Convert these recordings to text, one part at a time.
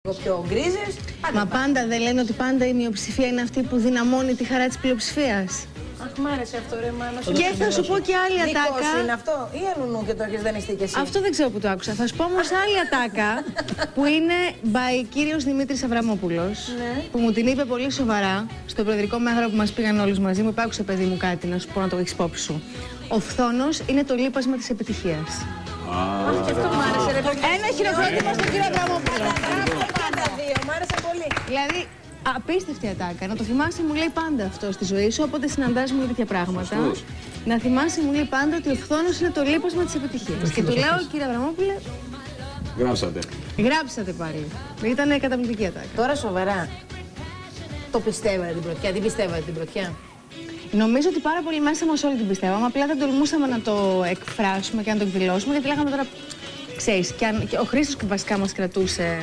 Πιο γκρίζες. Μα πάντα δεν λένε ότι πάντα η μειοψηφία είναι αυτή που δυναμώνει τη χαρά της πλειοψηφίας. Αχ, μ' άρεσε αυτό ρε Μάνο. Και θα σου πω και άλλη ατάκα. Δικός είναι αυτό ή αλλού και το έχεις δανειστεί κι εσύ? Αυτό δεν ξέρω που το άκουσα. Θα σου πω όμως άλλη ατάκα που είναι by κύριος Δημήτρης Αβραμόπουλος, Ναι. που μου την είπε πολύ σοβαρά στο προεδρικό μέγαρο που μας πήγαν όλους μαζί. Μου είπε, άκουσε παιδί μου κάτι να σου πω να το έχεις υπόψη σου. Ο φθόνος είναι το λείπασμα της επιτυχίας. Αχ, και αυτό μου άρεσε ρε παιδιά. Ένα χειροκρότημα στον κύριο Αβραμόπουλο. Πάντα δύο, μ' άρεσε πολύ. Δηλαδή, απίστευτη ατάκα. Να το θυμάσαι, μου λέει πάντα αυτό στη ζωή σου. Όποτε συναντάς μου τέτοια πράγματα. Να θυμάσαι, μου λέει πάντα ότι ο φθόνος είναι το λείπασμα της επιτυχίας. Και του λέω, κύριε Αβραμόπουλε. Γράψατε πάλι. Ήταν καταπληκτική ατάκα. Τώρα σοβαρά. Το πιστεύατε την πρωτιά, την πιστεύατε την πρωτιά? Νομίζω ότι πάρα πολύ μέσα μας όλοι την πιστεύαμε. Απλά δεν τολμούσαμε να το εκφράσουμε και να το εκδηλώσουμε. Γιατί λέγαμε τώρα, ξέρεις, και ο Χρήστος που βασικά μας κρατούσε.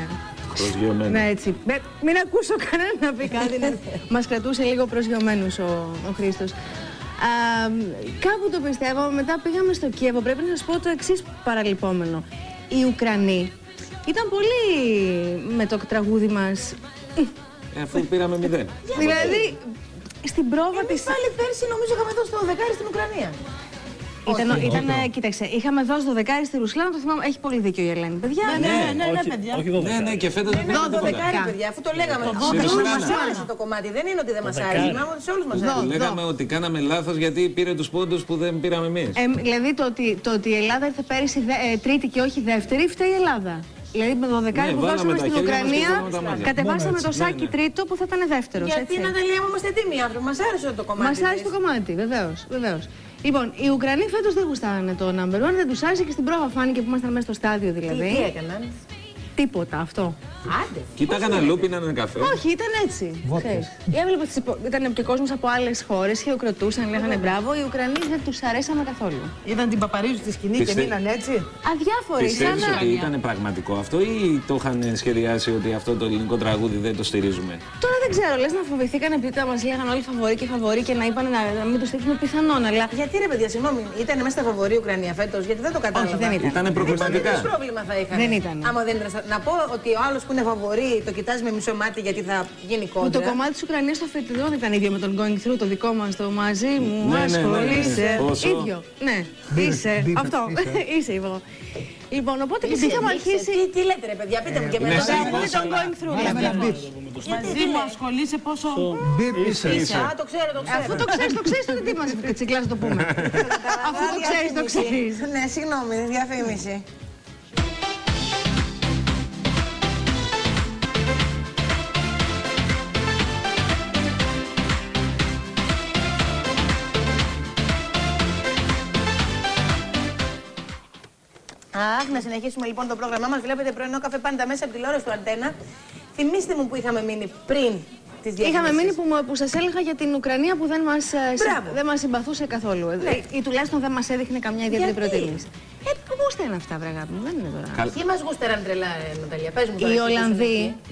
Ναι, έτσι. Μην ακούσω κανέναν να πει κάτι. Μας κρατούσε λίγο προσγειωμένους ο Χρήστος. Κάπου το πιστεύω. Μετά πήγαμε στο Κίεβο. Πρέπει να σας πω το εξής παραλυπόμενο. Οι Ουκρανοί ήταν πολύ με το τραγούδι μας. Αφού πήραμε 0. Δηλαδή, στην πρόβα της. Πάλι πέρσι νομίζω είχαμε δώσει το 12 στην Ουκρανία. Κοίταξε, είχαμε δώσει το δεκάρι στη Ρουσλάνα, το θυμάμαι, έχει πολύ δίκιο η Ελένη, παιδιά. Ναι, παιδιά. Ναι, και φέτος δεν Το 12, παιδιά, αφού το λέγαμε. Σε όλους μας άρεσε το κομμάτι. Δεν είναι ότι δεν μας άρεσε. Σε όλους μας άρεσε. λέγαμε ότι κάναμε λάθος γιατί πήρε τους πόντους που δεν πήραμε εμείς. Δηλαδή το ότι η Ελλάδα ήρθε πέρυσι τρίτη και όχι δεύτερη, φταίει η Ελλάδα. Δηλαδή με το δεκάρι που δώσαμε στην Ουκρανία, κατεβάσαμε το σάκι τρίτο που θα ήταν δεύτερος. Γιατί Ναταλία μου είμαστε τίμοι άνθρωποι, μας άρεσε το κομμάτι. Μας άρεσε το κομμάτι, βεβαίως. Λοιπόν, οι Ουκρανοί φέτος δεν γουστάρανε το number one, δεν τους άρεσε και στην πρόβα φάνηκε που ήμασταν μέσα στο στάδιο δηλαδή. Τι έκαναν? Τίποτα αυτό. Άντε. Κοίταγαν αλλού, πίνανε καφέ. Όχι, ήταν έτσι. Έβλεπα ήταν και κόσμος από άλλες χώρες, χειροκροτούσαν, λέγανε μπράβο. Οι Ουκρανοί δεν τους αρέσαμε καθόλου. Είδαν την Παπαρίζου στη σκηνή και μείναν έτσι. Αδιάφοροι. Πιστεύεις ότι ήταν πραγματικό αυτό ή το είχαν σχεδιάσει ότι αυτό το ελληνικό τραγούδι δεν το στηρίζουμε? Τώρα δεν ξέρω, λες να φοβηθήκαν επειδή μας λέγανε όλοι φαβορί και να είπαν να μην το στηρίξουμε πιθανόν. Αλλά γιατί ρε παιδιά, συγγνώμη, ήταν μέσα στα φαβορί η Ουκρανία φέτος, γιατί δεν το κατάλαβα. Όχι, δεν ήταν. Ήτανε προκληματικά. Τι πρόβλημα θα είχαν? Δεν ήταν. Άμα δεν ήταν. Να πω ότι ο άλλος που είναι φαβορί το κοιτάζει με μισό μάτι γιατί θα γίνει κόντρα. Το κομμάτι της Ουκρανίας στο φετινό δεν ήταν ίδιο με τον Going Through, το δικό μας το μαζί μου ασχολείσαι. Ίδιο. Ναι, είσαι. Αυτό. Είσαι εγώ. Λοιπόν, οπότε και είχαμε αρχίσει. Τι λέτε ρε παιδιά, πείτε μου και με τον Going Through. Μαζί μου ασχολείσαι πόσο. Είσαι. Α, το ξέρω. Αφού το ξέρεις, τότε τι μας τσικλάς να το πούμε. Αφού το ξέρεις. Ναι, συγγνώμη, διαφήμιση. Αχ, να συνεχίσουμε λοιπόν το πρόγραμμά μας. Βλέπετε πρωινό καφέ πάντα μέσα από τη τηλεόραση του Αντένα. Θυμήστε μου που είχαμε μείνει πριν τις διαφημίσεις. Είχαμε μείνει που σας έλεγα για την Ουκρανία που δεν μας συμπαθούσε καθόλου. Ή τουλάχιστον δεν μας έδειχνε καμιά ιδιαίτερη προτίμηση. Γούστα είναι αυτά, βρε αγάπη μου, δεν είναι τώρα. Ποιοι μας γούστεραν τρελά, Ναταλία, πες μου τώρα.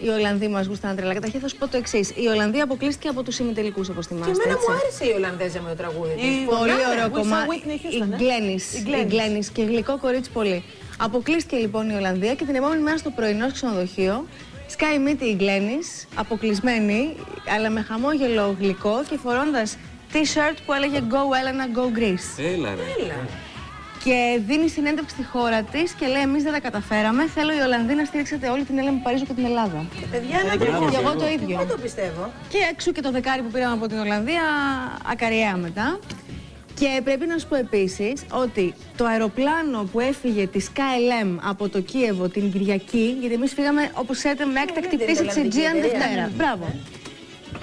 Οι Ολλανδοί μας γούστεραν τρελά. Καταρχήν θα σου πω το εξής. Η Ολλανδία αποκλείστηκε από τους ημιτελικούς, όπως θυμάστε. Και εμένα μου άρεσε η Ολλανδέζα με το τραγούδι της. Πολύ ωραίο κομμάτι. Η Γκλένις και γλυκό κορίτσι πολύ. Αποκλείστηκε λοιπόν η Ολλανδία και την επόμενη μέρα στο πρωινό στο ξενοδοχείο σκάει μύτη η Γκλένις, αποκλεισμένη, αλλά με χαμόγελο γλυκό και φορώντας t-shirt που έλεγε Go Elena, Go Greece. Έλα ρε. Και δίνει συνέντευξη στη χώρα της και λέει: εμείς δεν τα καταφέραμε. Θέλω οι Ολλανδοί να στηρίξετε όλη την Έλενα Παρίζου και την Ελλάδα. Παιδιά, να και εγώ το ίδιο. Δεν το πιστεύω. Και έξω και το δεκάρι που πήραμε από την Ολλανδία, ακαριέα μετά. Και πρέπει να σου πω επίσης ότι το αεροπλάνο που έφυγε της KLM από το Κίεβο την Κυριακή, γιατί εμείς φύγαμε όπως ξέρετε με έκτακτη πτήση της Aegean Δευτέρα. Μπράβο.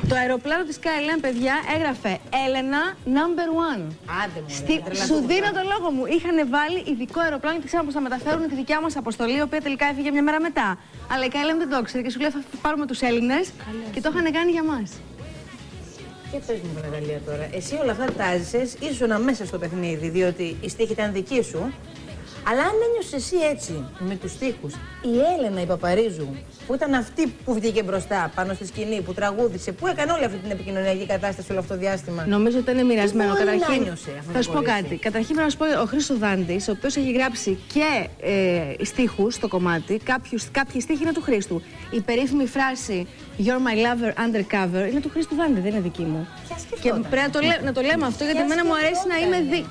Το αεροπλάνο της KLM, παιδιά, έγραφε Έλενα number one. Άντε μου, σου δίνω το λόγο μου. Είχαν βάλει ειδικό αεροπλάνο και ξέραμε πως θα μεταφέρουν τη δικιά μας αποστολή, η οποία τελικά έφυγε μια μέρα μετά. Αλλά η KLM δεν το ήξερε και σου λέει θα πάρουμε τους Έλληνες και το είχαν κάνει για μας. Και πες μου, Ναταλία, τώρα, εσύ όλα αυτά τα έζησες, ήσουν μέσα στο παιχνίδι, διότι η στίχη ήταν δική σου. Αλλά αν ένιωσες εσύ έτσι, με τους στίχους, η Έλενα η Παπαρίζου, που ήταν αυτή που βγήκε μπροστά πάνω στη σκηνή, που τραγούδισε, που έκανε όλη αυτή την επικοινωνιακή κατάσταση όλο αυτό το διάστημα. Νομίζω ότι ήταν μοιρασμένο. Καταρχήν, θα σου πω κάτι. Καταρχήν, να σου πω ο Χρήστος Δάντης, ο οποίος έχει γράψει και στίχους στο κομμάτι, κάποιοι στίχοι είναι του Χρήστου. Η περίφημη φράση You're my lover undercover είναι του Χρήστου Δάντη, δεν είναι δική μου. Και πρέπει να το λέμε αυτό, γιατί εμένα μου αρέσει να είμαι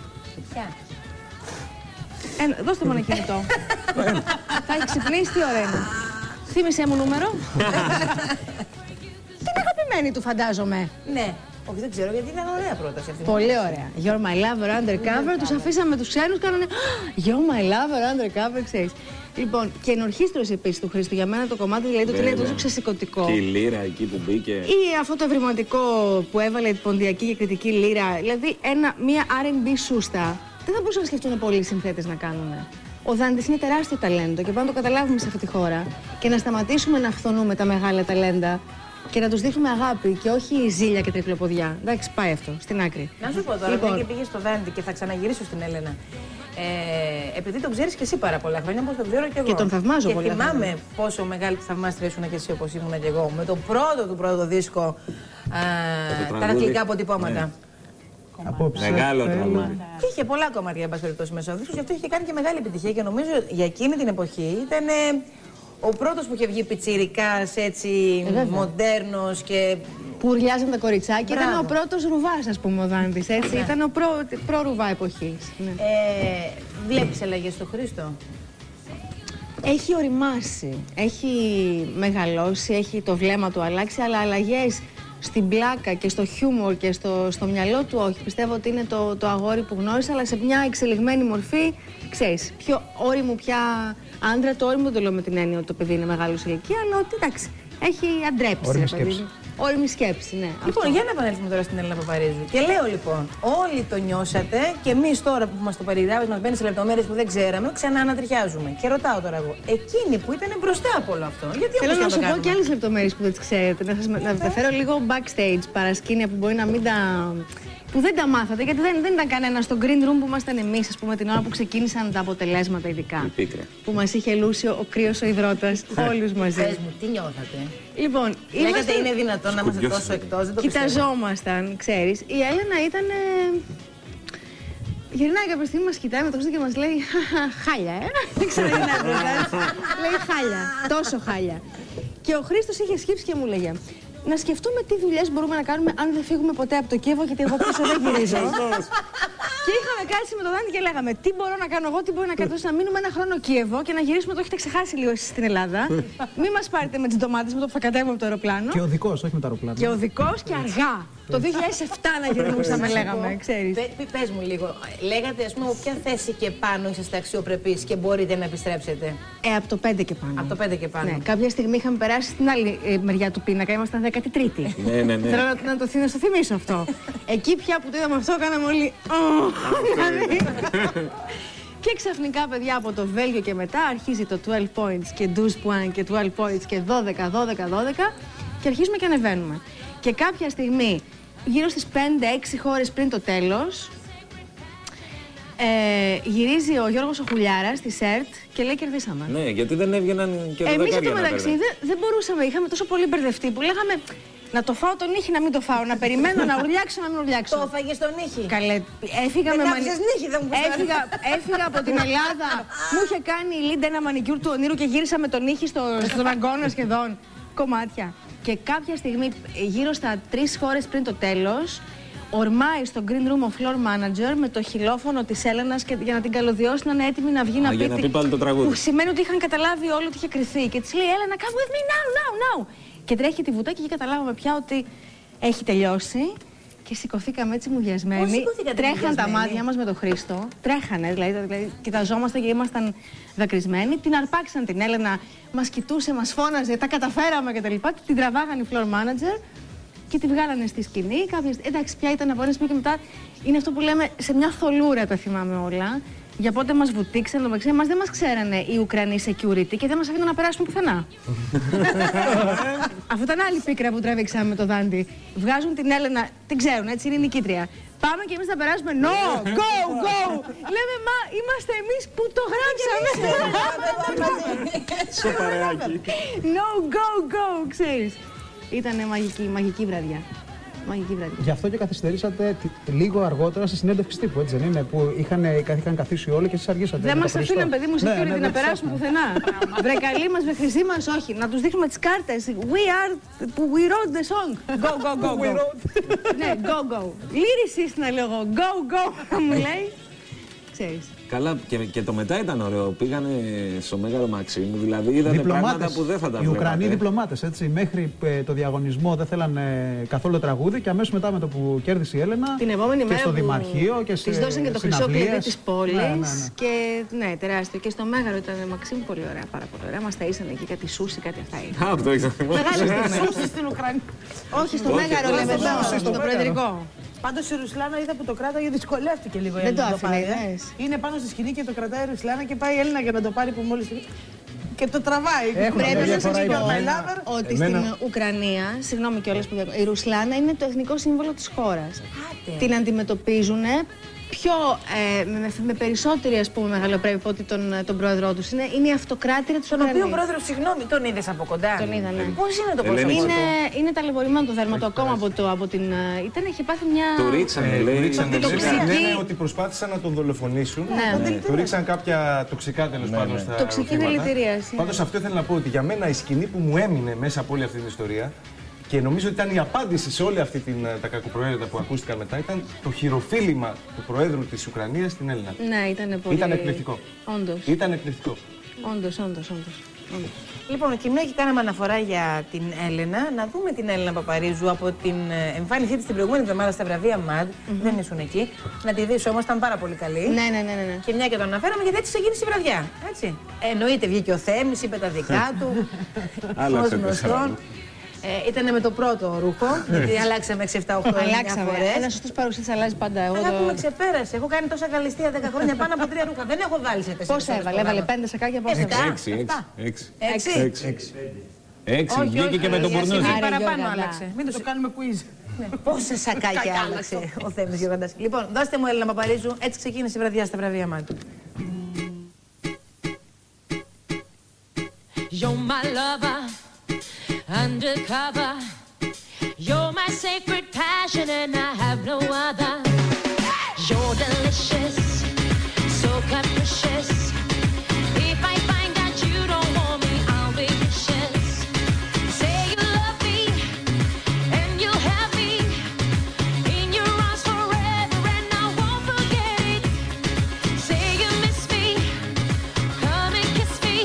δώστε μου ένα κινητό. Θα έχει ξυπνήσει, τι ώρα είναι. Θύμισέ μου νούμερο. Την αγαπημένη του, φαντάζομαι. Ναι. Όχι, δεν ξέρω, γιατί ήταν ωραία πρόταση αυτή. Πολύ ωραία. You're my lover undercover. Τους αφήσαμε τους ξένους, κάνανε You're my lover undercover, ξέρεις. Λοιπόν, και ενορχήστρωση επίσης του Χρήστου. Για μένα το κομμάτι δηλαδή το είναι τόσο ξεσηκωτικό. Και η λύρα εκεί που μπήκε. Ή αυτό το ευρηματικό που έβαλε η ποντιακή και κριτική λύρα. Δηλαδή μια R&B σούστα. Δεν θα μπορούσαν να σκεφτούν πολλοί συνθέτες να κάνουν. Ο Δάντης είναι τεράστιο ταλέντο και πάμε να το καταλάβουμε σε αυτή τη χώρα και να σταματήσουμε να φθονούμε τα μεγάλα ταλέντα και να τους δείχνουμε αγάπη και όχι ζήλια και τρικλοποδιά. Εντάξει, πάει αυτό στην άκρη. Να σου πω τώρα, λοιπόν, και πήγε στο Δάντη και θα ξαναγυρίσω στην Έλενα. Επειδή τον ξέρεις και εσύ πάρα πολλά χρόνια, όπως τον ξέρω και εγώ. Και τον θαυμάζω πολύ. Και θυμάμαι πόσο μεγάλη θαυμάστρια ήσουν και εσύ, όπως ήμουν και εγώ, με το πρώτο δίσκο, τα αθλητικά αποτυπώματα. Ναι. Απόψε. Μεγάλο τραγούδι. Και είχε πολλά κομμάτια, εν πάση περιπτώσει, μέσα στο δίσκο, και αυτό είχε κάνει και μεγάλη επιτυχία. Και νομίζω για εκείνη την εποχή ήταν ο πρώτος που είχε βγει πιτσιρικάς, έτσι μοντέρνος και. Που ουρλιάζαν τα κοριτσάκια. Ήταν ο πρώτος ρουβάς, ας πούμε, ο Δάντης. Έτσι. Ναι. Ήταν ο προ-ρουβά εποχής. Ναι. Βλέπεις αλλαγές στο Χρήστο? Έχει οριμάσει, έχει μεγαλώσει, έχει το βλέμμα του αλλάξει, αλλά αλλαγές στην πλάκα και στο χιούμορ και στο μυαλό του όχι. Πιστεύω ότι είναι το αγόρι που γνώρισα, αλλά σε μια εξελιγμένη μορφή, ξέρεις, πιο όριμο πια άντρα. Το όριμο δεν το λέω με την έννοια ότι το παιδί είναι μεγάλο σε ηλικία, αλλά ότι εντάξει, έχει αντρέψει. Όριμη σκέψη, ναι. Λοιπόν, για να επανέλθουμε τώρα στην Έλενα Παπαρίζου. Και λέω λοιπόν, όλοι το νιώσατε και εμείς τώρα που μας το περιγράφεις, μας μπαίνει σε λεπτομέρειες που δεν ξέραμε, ξανά ανατριχιάζουμε. Και ρωτάω τώρα εγώ, εκείνη που ήταν μπροστά από όλο αυτό, γιατί θέλω να σου πω και άλλες λεπτομέρειες που δεν τις ξέρετε. Να τα φέρω λίγο backstage, παρασκήνια που μπορεί να μην τα. Που δεν τα μάθατε, γιατί δεν ήταν κανένα στο green room που ήμασταν εμείς, ας πούμε, την ώρα που ξεκίνησαν τα αποτελέσματα, ειδικά. Που μας είχε λούσει ο κρύος ο υδρότας, όλους μαζί. Πες μου, τι νιώθατε? Λοιπόν, λέγατε είναι δυνατόν να είμαστε τόσο εκτός, δεν το πιστεύω. Κοιταζόμασταν, ξέρεις. Η Έλενα ήταν. Γυρνάει κάποια στιγμή, μας κοιτάει με το ξύδι και μας λέει χάλια, δεν ξέρω τι να πω. Λέει χάλια, τόσο χάλια. Και ο Χρήστος είχε σκύψει και μου λέγε. Να σκεφτούμε τι δουλειές μπορούμε να κάνουμε αν δεν φύγουμε ποτέ από το Κίεβο, γιατί εγώ πίσω δεν γυρίζω. Και είχαμε κάτσει με τον Δάντη και λέγαμε τι μπορώ να κάνω εγώ, τι μπορεί να κάνω, να μείνουμε ένα χρόνο Κίεβο και να γυρίσουμε. Το έχετε ξεχάσει λίγο εσείς στην Ελλάδα. Μην μας πάρετε με τις ντομάτες με το που θα κατέβουμε από το αεροπλάνο. Και οδικός, όχι με το αεροπλάνο. Και οδικός και αργά. Το 2007 να γυρνούσαμε, λέγαμε, ξέρεις. Πες μου λίγο, λέγατε ας πούμε από ποια θέση και πάνω είσαστε αξιοπρεπείς και μπορείτε να επιστρέψετε? Από το 5 και πάνω. Από το 5 και πάνω. Ναι, κάποια στιγμή είχαμε περάσει στην άλλη μεριά του πίνακα, ήμασταν 13η. Ναι. Θέλω να το θυμίσω αυτό. Εκεί πια που το είδαμε αυτό, κάναμε όλοι. Και ξαφνικά, παιδιά, από το Βέλγιο και μετά αρχίζει το 12 points και 12 points και 12 points και 12 και αρχίζουμε και ανεβαίνουμε. Και κάποια στιγμή, γύρω στις 5-6 χώρες πριν το τέλος, γυρίζει ο Γιώργος ο Χουλιάρας στη ΣΕΡΤ και λέει κερδίσαμε. Ναι, γιατί δεν έβγαιναν και εμείς στο μεταξύ δεν μπορούσαμε, είχαμε τόσο πολύ μπερδευτεί που λέγαμε να το φάω τον ήχη, να μην το φάω, να περιμένω, να ουρλιάξω, να μην ουρλιάξω. Το έφαγες τον ήχη? Καλέ, έφυγα με έφυγα από την Ελλάδα, μου είχε κάνει η Λίντα ένα μανικιούρ του ονείρου και γύρισα με τον ήχη στον αγκώνα σχεδόν. Κομμάτια. Και κάποια στιγμή, γύρω στα 3 χώρες πριν το τέλος, ορμάει στο green room ο floor manager με το χιλόφωνο της Έλενας για να την καλωδιώσει να είναι έτοιμη να βγει να πει πάλι το τραγούδι. Που σημαίνει ότι είχαν καταλάβει όλοι ότι είχε κρυθεί. Και της λέει: Έλενα, come with me now. Και τρέχει τη βουτά και καταλάβαμε πια ότι έχει τελειώσει. Και σηκωθήκαμε έτσι μουδιασμένοι. Τρέχαν τα μάτια μας με τον Χρήστο. Τρέχανε, δηλαδή κοιταζόμαστε και ήμασταν δακρυσμένοι. Την αρπάξαν την Έλενα, μας κοιτούσε, μας φώναζε, τα καταφέραμε κτλ. Την τραβάγαν οι floor manager και τη βγάλανε στη σκηνή. Εντάξει, πια ήταν από ένα σημείο και μετά. Είναι αυτό που λέμε σε μια θολούρα, τα θυμάμαι όλα. Για πότε μας βουτήξαν, μας δεν μας ξέρανε οι Ουκρανοί security και δεν μας αφήναν να περάσουμε πουθενά. Αυτό ήταν άλλη πίκρα που τραβήξαμε με το Δάντη. Βγάζουν την Έλενα, την ξέρουν, έτσι είναι η νικήτρια. Πάμε και εμείς θα περάσουμε. No, go, go. Λέμε, μα είμαστε εμείς που το γράψαμε. Στο παρεάκι. No, go, go, ξέρεις. Ήτανε μαγική βραδιά. Μαγική βραδιά. Γι' αυτό και καθυστερήσατε λίγο αργότερα στη συνέντευξη τύπου, έτσι δεν είναι? Που είχαν καθίσει όλοι και εσείς αργήσατε. Δεν μας αφήναν, παιδί μου, security να περάσουμε πουθενά. Βρε καλή μας, βρε χρυσή μας, όχι. Να τους δείχνουμε τις κάρτες. We wrote the song. Go, go, go, go. Ναι, go, go. Lyricist να λέω εγώ. Go, go, μου λέει. Ξέρεις. Καλά, και το μετά ήταν ωραίο. Πήγανε στο Μέγαρο Μαξίμου, δηλαδή είδατε πράγματα που δεν θα τα βλέπατε. Οι Ουκρανοί διπλωμάτες, έτσι. Μέχρι το διαγωνισμό δεν θέλανε καθόλου τραγούδι και αμέσως μετά με το που κέρδισε η Έλενα. Την επόμενη μέρα. Και στο Δημαρχείο και της δώσαν και το χρυσό κλειδί της πόλης. Ναι. Και ναι, τεράστιο. Και στο Μέγαρο ήταν Μαξίμου πολύ ωραία, πάρα πολύ ωραία. Μας ταΐσαν εκεί κάτι σούσι, κάτι αυτά. Α, αυτό έχεις να θυμάσαι. Μεγάλη σούσι στην Ουκρανία. Όχι, στο Μέγαρο λέμε εδώ, στο Προεδρικό. Πάντως η Ρουσλάνα είδα που το κράταγε, δυσκολεύτηκε λίγο. Δεν το άφηνε, είναι πάνω στη σκηνή και το κρατάει η Ρουσλάνα και πάει η Έλληνα για να το πάρει που μόλις. Και το τραβάει. Πρέπει να σας πω ότι στην Ουκρανία, συγγνώμη κιόλας που η Ρουσλάνα είναι το εθνικό σύμβολο της χώρας. Την αντιμετωπίζουν πιο, με περισσότερη ας πούμε μεγαλοπρέπεια από ότι τον πρόεδρό τους. Είναι η αυτοκράτηρα της Ουκρανίας. Τον οποίο πρόεδρο, συγγνώμη, τον είδες από κοντά? Τον είδα, ναι. Πώς είναι το πρόσωπο? Είναι ταλαιπωρημένο το δέρμα του ακόμα από την. Είχε πάθει μια. Το ρίξανε, λέει. Λένε ότι προσπάθησαν να τον δολοφονήσουν. Του ρίξαν κάποια τοξικά τέλος πάντων στα. Τοξική δηλητηρίαση. Πάντως αυτό ήθελα να πω ότι για μένα η σκηνή που μου έμεινε μέσα από όλη αυτή την ιστορία. Και νομίζω ότι ήταν η απάντηση σε όλη αυτή τα κακοπροαίρετα που ακούστηκαν μετά. Ήταν το χειροφύλημα του Προέδρου της Ουκρανίας στην Έλληνα. Ναι, ήταν πολύ. Ήταν εκπληκτικό. Όντως. Ήταν εκπληκτικό. Όντως. Λοιπόν, και μια και κάναμε αναφορά για την Έλενα, να δούμε την Έλενα Παπαρίζου από την εμφάνισή της την προηγούμενη εβδομάδα στα βραβεία MAD. Δεν ήσουν εκεί. Να τη δεις όμως, ήταν πάρα πολύ καλή. Ναι. Και μια και το αναφέραμε, γιατί έτσι ξεκίνησε η βραδιά. Έτσι. Εννοείται, βγήκε ο Θέμης, είπε τα δικά του. Ως γνωστόν. Ήταν με το πρώτο ρούχο, γιατί αλλάξαμε 6-7-8 φορές. Ένα σωστός παρουσίας αλλάζει πάντα. Αγάπη με ξεπέρασε. Έχω κάνει τόσα καλυστία 10 χρόνια πάνω από 3 ρούχα. Δεν έχω βάλει σε 4. Πώς έβαλε 5 σακάκια, πώς έβαλε? 6. Βγήκε και με τον Πορνούζη. Παραπάνω άλλαξε. Μην το κάνουμε quiz. Πόσα σακάκια άλλαξε ο Θέμης Γεωργαντάς. Λοιπόν, δώστε μου Έλληνα Παπαρίζου, έτσι ξεκίνησε η βραδιά στα βραβεία MAD. You're my lover, undercover. You're my sacred passion and I have no other. You're delicious, so capricious. If I find out you don't want me, I'll be vicious. Say you love me and you'll have me in your arms forever and I won't forget it. Say you miss me, come and kiss me.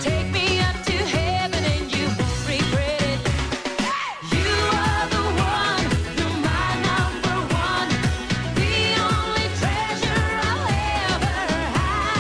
Take me up to heaven and you won't regret it. You are the one, you're my number one. The only treasure I'll ever have.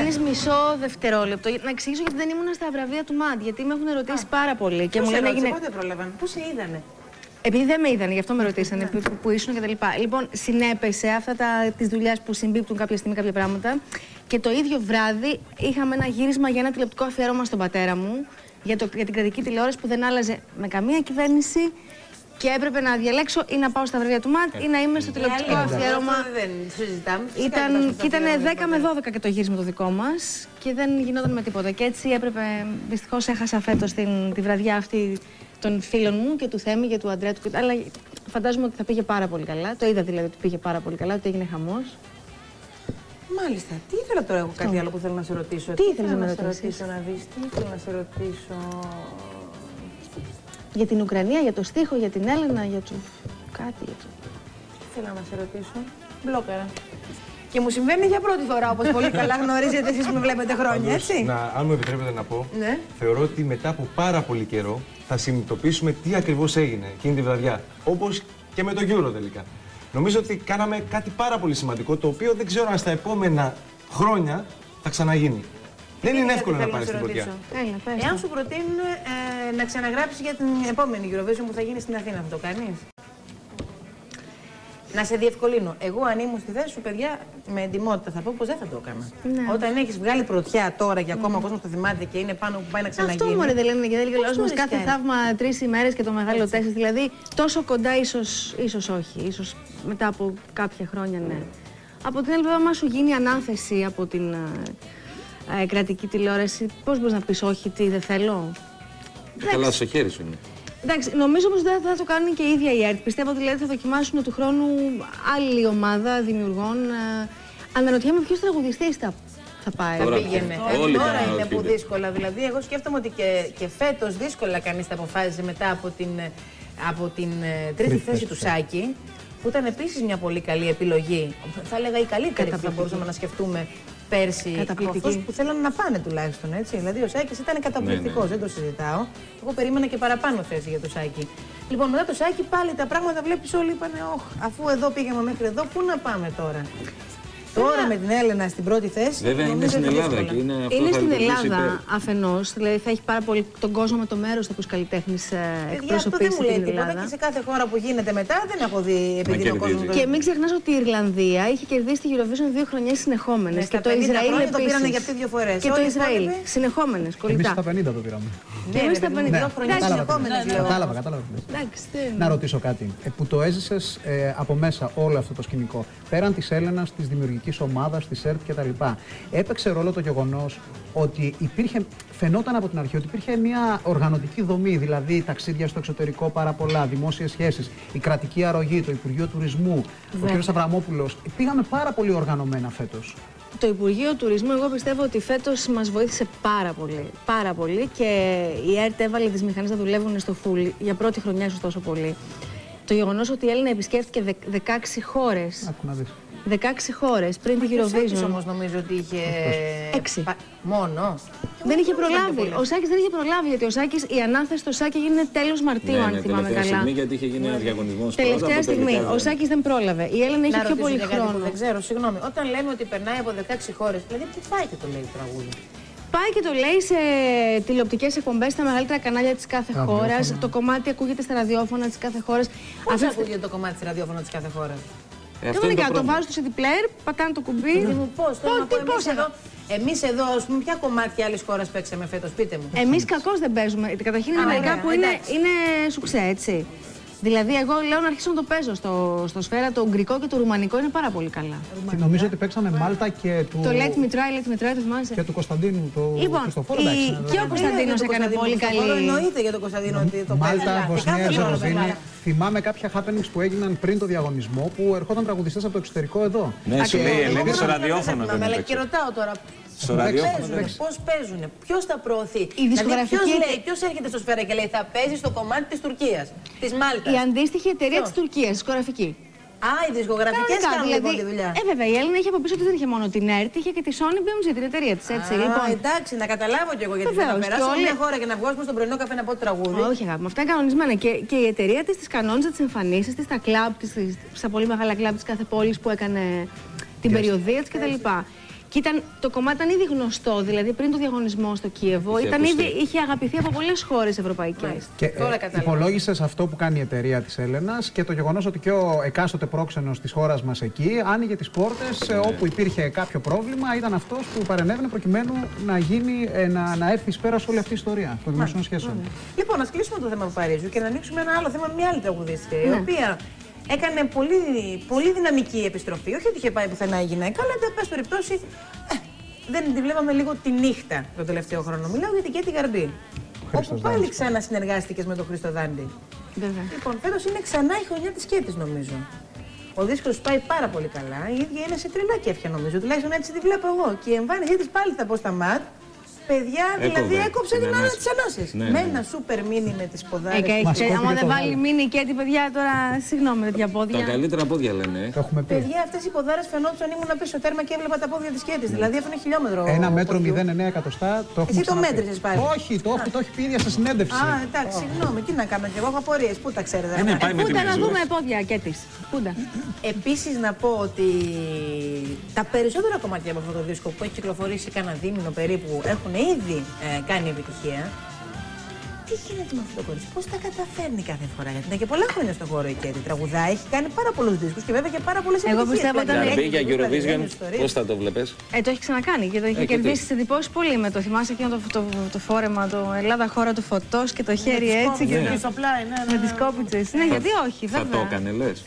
κάνεις μισό δευτερόλεπτο. Να εξηγήσω γιατί δεν ήμουν στα βραβεία του ΜΑΤ. Γιατί με έχουν ρωτήσει πάρα πολύ. Και μου λένε έγινε. Πότε πρόλαβαν, πού σε είδανε? Επειδή δεν με είδανε, γι' αυτό με ρωτήσανε που ήσουν κτλ. Λοιπόν, συνέπεσε αυτά τις δουλειές που συμπίπτουν κάποια στιγμή κάποια πράγματα. Και το ίδιο βράδυ είχαμε ένα γύρισμα για ένα τηλεοπτικό αφιέρωμα στον πατέρα μου για την κρατική τηλεόραση που δεν άλλαζε με καμία κυβέρνηση. Και έπρεπε να διαλέξω ή να πάω στα βραβεία του ΜΑΤ ή να είμαι στο τηλεοπτικό αφιέρωμα. Δεν συζητάμε. Ήταν 10 με 12 και το γύρισμα το δικό μας και δεν γινόταν με τίποτα. Και έτσι έπρεπε. Δυστυχώς έχασα φέτος τη βραδιά αυτή των φίλων μου και του Θέμη και του Αντρέτου. Αλλά φαντάζομαι ότι θα πήγε πάρα πολύ καλά. Το είδα δηλαδή ότι πήγε πάρα πολύ καλά, ότι έγινε χαμός. Μάλιστα. Τι ήθελα τώρα, έχω κάτι άλλο που θέλω να σε ρωτήσω. Τι ήθελα να σε ρωτήσω, να δεις, τι ήθελα να σε ρωτήσω. Για την Ουκρανία, για το στίχο, για την Έλενα, για το. Κάτι. Ήθελα να σε ρωτήσω. Μπλόκαρα. Και μου συμβαίνει για πρώτη φορά, όπως πολύ καλά γνωρίζετε εσείς που με βλέπετε χρόνια, έτσι. Αν μου επιτρέπετε να πω, θεωρώ ότι μετά από πάρα πολύ καιρό θα συνειδητοποιήσουμε τι ακριβώς έγινε εκείνη τη βραδιά. Όπως και με το Euro τελικά. Νομίζω ότι κάναμε κάτι πάρα πολύ σημαντικό, το οποίο δεν ξέρω αν στα επόμενα χρόνια θα ξαναγίνει. Δεν είναι εύκολο να πάρεις την πρωτιά. Εάν σου προτείνουν να ξαναγράψεις για την επόμενη Eurovision που θα γίνει στην Αθήνα, θα το κάνεις? Να σε διευκολύνω. Εγώ, αν ήμουν στη θέση σου, παιδιά, με εντιμότητα θα πω πως δεν θα το έκανα. Ναι. Όταν έχεις βγάλει πρωτιά τώρα και ακόμα ο κόσμος το θυμάται και είναι πάνω που πάει να ξαναγίνει. Αυτό μωρέ δεν λένε και δεν λέει ο λαός μας κάθε θαύμα 3 ημέρες και το μεγάλο 4. Δηλαδή τόσο κοντά ίσως όχι. Ίσως μετά από κάποια χρόνια ναι. Από την άλλη, βέβαια, άμα σου γίνει ανάθεση από την κρατική τηλεόραση, πώς μπορείς να πεις όχι, τι δεν θέλω. Καλά, στο χέρι σου είναι. Εντάξει, νομίζω πως δεν θα το κάνουν και η ίδια η ΕΡΤ. Πιστεύω ότι δηλαδή θα δοκιμάσουν του χρόνου άλλη ομάδα δημιουργών. Αναρωτιέμαι ποιος τραγουδιστής θα πάει. Θα πήγαινε. Τώρα είναι που δύσκολα. Δηλαδή, εγώ σκέφτομαι ότι και φέτος δύσκολα κανείς θα αποφάσισε μετά από την τρίτη θέση του Σάκη, που ήταν επίσης μια πολύ καλή επιλογή. Θα έλεγα η καλύτερη που θα μπορούσαμε να σκεφτούμε πέρσι από αυτούς που θέλανε να πάνε τουλάχιστον, έτσι. Δηλαδή ο Σάκης ήταν καταπληκτικός, δεν το συζητάω. Εγώ περίμενα και παραπάνω θέση για το Σάκη. Λοιπόν, μετά το Σάκη πάλι τα πράγματα βλέπεις όλοι είπανε, αφού εδώ πήγαμε μέχρι εδώ, πού να πάμε τώρα. Τώρα με την Έλενα στην πρώτη θέση. Βέβαια είναι στην Ελλάδα και είναι αυτό. Είναι στην Ελλάδα αφενός, δηλαδή θα έχει πάρα πολύ τον κόσμο με το μέρος του που καλλιτέχνης εκπροσωπήσει την Ελλάδα. Τίποτα και σε κάθε χώρα που γίνεται μετά δεν έχω δει επειδή ο κόσμος. Και μην ξεχνάς ότι η Ιρλανδία είχε κερδίσει τη Eurovision 2 χρονιές συνεχόμενες. Και το Ισραήλ επίσης. Το πήρανε για αυτή 2 φορές. Και το Ισραήλ. Συνεχόμενες, κολλητά. Εμείς στα 50 το πήραμε. Και εμείς στα 50 χρονιές συνεχόμενες. Κατάλαβα. Να ρωτήσω κάτι. Που το έζησες από μέσα όλο αυτό το σκηνικό. Πέραν της Έλενας, της δημιουργικής ομάδας, της ΕΡΤ κτλ. Έπαιξε ρόλο το γεγονός ότι φαινόταν από την αρχή ότι υπήρχε μια οργανωτική δομή, δηλαδή ταξίδια στο εξωτερικό πάρα πολλά, δημόσιες σχέσεις, η κρατική αρρωγή, το Υπουργείο Τουρισμού, ο κ. Αβραμόπουλος. Πήγαμε πάρα πολύ οργανωμένα φέτος. Το Υπουργείο Τουρισμού, εγώ πιστεύω ότι φέτος μας βοήθησε πάρα πολύ. Πάρα πολύ και η ΕΡΤ έβαλε τις μηχανές να δουλεύουν στο full για πρώτη χρονιά ίσως τόσο πολύ. Το γεγονός ότι η Έλληνα επισκέφτηκε 16 χώρες. Άκου να δεις. 16 χώρες πριν την Eurovision. Όμως νομίζω ότι είχε. 6. Μόνο. Δεν είχε προλάβει. Ο Σάκης δεν είχε προλάβει, γιατί η ανάθεση στο Σάκη έγινε τέλος Μαρτίου, αν θυμάμαι καλά. Στιγμή, γιατί είχε γίνει ένα διαγωνισμός. Τελευταία στιγμή. Ο Σάκης δεν πρόλαβε. Η Έλενα είχε πιο πολύ χρόνο. Δεν ξέρω, συγγνώμη. Όταν λέμε ότι περνάει από 16 χώρες, δηλαδή πού πάει και το λέει το τραγούδι. Πάει και το λέει σε τηλεοπτικές εκπομπές στα μεγαλύτερα κανάλια της κάθε χώρας. Το κομμάτι ακούγεται στα ραδιόφωνα της κάθε χώρας. Πώς ακούγεται το κομμάτι της ραδιόφωνα της κάθε χώρας? Κανονικά, το βάζω στο CD player, πατάνε το κουμπί. Πώς εδώ. Εμείς εδώ, ας πούμε, ποια κομμάτια άλλης χώρας παίξαμε φέτος, πείτε μου. Εμείς κακώς δεν παίζουμε. Καταρχήν είναι μερικά που είναι σουξέ, έτσι. Δηλαδή, εγώ λέω να αρχίσω να το παίζω στο Σφαίρα. Το ουγγρικό και το ρουμανικό είναι πάρα πολύ καλά. Και νομίζω ότι παίξαμε Μάλτα και του. Το Let Me Try, το θυμάσαι. Και του Κωνσταντίνου, το Χριστοφόρο. Και ο Κωνσταντίνος έκανε πολύ καλή. Εννοείται για τον Κωνσταντίνο ότι το παίζει. Μάλτα, Βοσνία, Ερζεγοβίνη. Θυμάμαι κάποια happenings που έγιναν πριν το διαγωνισμό που ερχόταν τραγουδιστές από το εξωτερικό εδώ. Ναι, σου λέει η Ελένη στο ραδιόφωνο. Αλλά και ρωτάω τώρα. Πώς παίζουν, ποιος τα προωθεί. Ποιος έρχεται στο Σφαίρα και λέει θα παίζει στο κομμάτι της Τουρκίας, της Μάλτας. Η αντίστοιχη εταιρεία της Τουρκίας, η δισκογραφική. Οι δισκογραφικές κάνουν λοιπόν τη δουλειά. Βέβαια, η Έλληνα είχε από πίσω ότι δεν είχε μόνο την ΕΡΤ, είχε και τη Sony BMG, την εταιρεία της. Εντάξει, να καταλάβω κι εγώ γιατί θα περάσω μια χώρα και να βγω στον πρωινό καφέ να πω το τραγούδι. Όχι, αγάπη, αυτά είναι κανονισμένα. Και η εταιρεία της κανόνιζε τις εμφανίσεις της, στα κλαμπ της, στα πολύ μεγάλα κλαμπ της κάθε πόλης που έκανε την περιοδία της κτλ. Και το κομμάτι ήταν ήδη γνωστό, δηλαδή πριν το διαγωνισμό στο Κίεβο, είχε αγαπηθεί από πολλές χώρες ευρωπαϊκές. Και υπολόγισες αυτό που κάνει η εταιρεία της Έλενας και το γεγονός ότι και ο εκάστοτε πρόξενος της χώρας μας εκεί άνοιγε τις πόρτες όπου υπήρχε κάποιο πρόβλημα, ήταν αυτός που παρενέβαινε προκειμένου να έρθει εις πέρα σε όλη αυτή η ιστορία των δημοσίων σχέσεων. Λοιπόν, ας κλείσουμε το θέμα του Παρίζου και να ανοίξουμε ένα άλλο θέμα με μια άλλη τραγουδίστρια, η οποία έκανε πολύ δυναμική επιστροφή. Όχι ότι είχε πάει πουθενά η γυναίκα, αλλά εν πάση περιπτώσει δεν τη βλέπαμε λίγο τη νύχτα τον τελευταίο χρόνο. Μιλάω για την Κέτι Γαρμπή. Όπου πάλι ξανά συνεργάστηκες με τον Χρήστο Δάντη. Λοιπόν, φέτος είναι ξανά η χρονιά της Κέτης, νομίζω. Ο δίσκος πάει πάρα πολύ καλά. Η ίδια είναι σε τρελά κέφια, νομίζω. Τουλάχιστον έτσι τη βλέπω εγώ. Και η εμφάνισή της πάλι θα πω στα ματ. Παιδιά, δηλαδή έκοψε την ώρα της ενώσης. Με ένα σούπερ μίνι με τις ποδάρες. Άμα δεν βάλει μίνι και την παιδιά τώρα, συγγνώμη, τέτοια πόδια. Τα καλύτερα πόδια λένε. Παιδιά, αυτές οι ποδάρες φαινόντουσαν ήμουν πίσω τέρμα και έβλεπα τα πόδια της Κέτης. Δηλαδή αυτό είναι χιλιόμετρο. 1 μέτρο 0,9 εκατοστά. Εσύ το μέτρησες πάλι. Όχι, το έχει πει ίδια σε συνέντευξη. Α, εντάξει, συγγνώμη, τι να κάνω και εγώ έχω απορίες. Πού τα ξέρετε. Πούντα να δούμε πόδια Κέτης. Επίσης να πω ότι τα περισσότερα κομμάτια από αυτό το δίσκο που έχει κυκλοφορήσει κάνα δίμηνο περίπου έχουν ήδη κάνει επιτυχία. Τι γίνεται με αυτό το κορίτσι, πώς τα καταφέρνει κάθε φορά, γιατί είναι και πολλά χρόνια στον χώρο η Κέτι. Τραγουδάει, έχει κάνει πάρα πολλούς δίσκους και βέβαια και πάρα πολλές επιτυχίες. Εγώ πιστεύω ότι όταν για Eurovision, πώς θα το βλέπεις? Το έχει ξανακάνει και το έχει κερδίσει τις εντυπώσεις πολύ με το. Θυμάσαι εκείνο το φόρεμα, το Ελλάδα χώρα του φωτός και το χέρι έτσι. Με τις κόπιτσες. Ναι, γιατί όχι, βέβαια. Θα το έκανε, λες?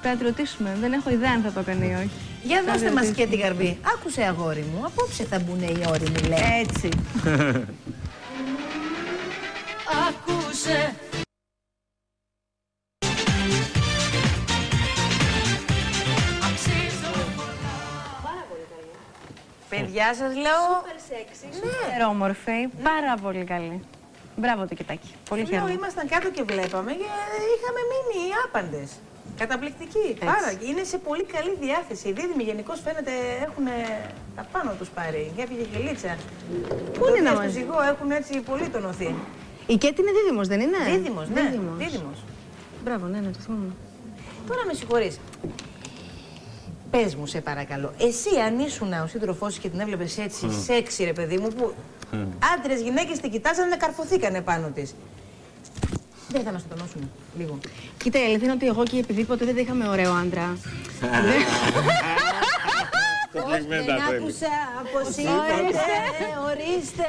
Πρέπει να τη ρωτήσουμε, δεν έχω ιδέα αν θα το έκανε ή όχι. Για δώστε μας και την Γαρμπή. Άκουσε αγόρι μου, απόψε θα μπουνε οι όριμοι, λέει. Έτσι. Άκουσε. Παιδιά σας λέω. Σούπερ σεξι, σούπερ όμορφη, πάρα πολύ καλή. Μπράβο το Κετάκι, πολύ χαίρομαι. Ήμασταν κάτω και βλέπαμε και είχαμε μείνει άπαντες. Καταπληκτική. Πάρα. Είναι σε πολύ καλή διάθεση. Οι δίδυμοι γενικώς φαίνεται έχουν τα πάνω τους πάρει. Και έφυγε και Λίτσα. Πού είναι να μας? Στο ζυγό έχουν έτσι πολύ τονωθεί. Η Κέτι είναι δίδυμος, δεν είναι? Δίδυμος, ναι. Δίδυμος. Μπράβο, ναι, το θυμάμαι. Τώρα με συγχωρείς. Πες μου, σε παρακαλώ. Εσύ αν ήσουν ο σύντροφός σου και την έβλεπες έτσι σεξι, ρε παιδί μου, που άντρες, γυναίκες την κοιτάζανε να καρφωθήκανε πάνω της. Δεν θα μας το τονώσουν λίγο? Κοίτα, η αλήθεια είναι ότι εγώ και επειδή ποτέ δεν είχαμε ωραίο άντρα. Δεν άκουσα πως είπατε, ορίστε.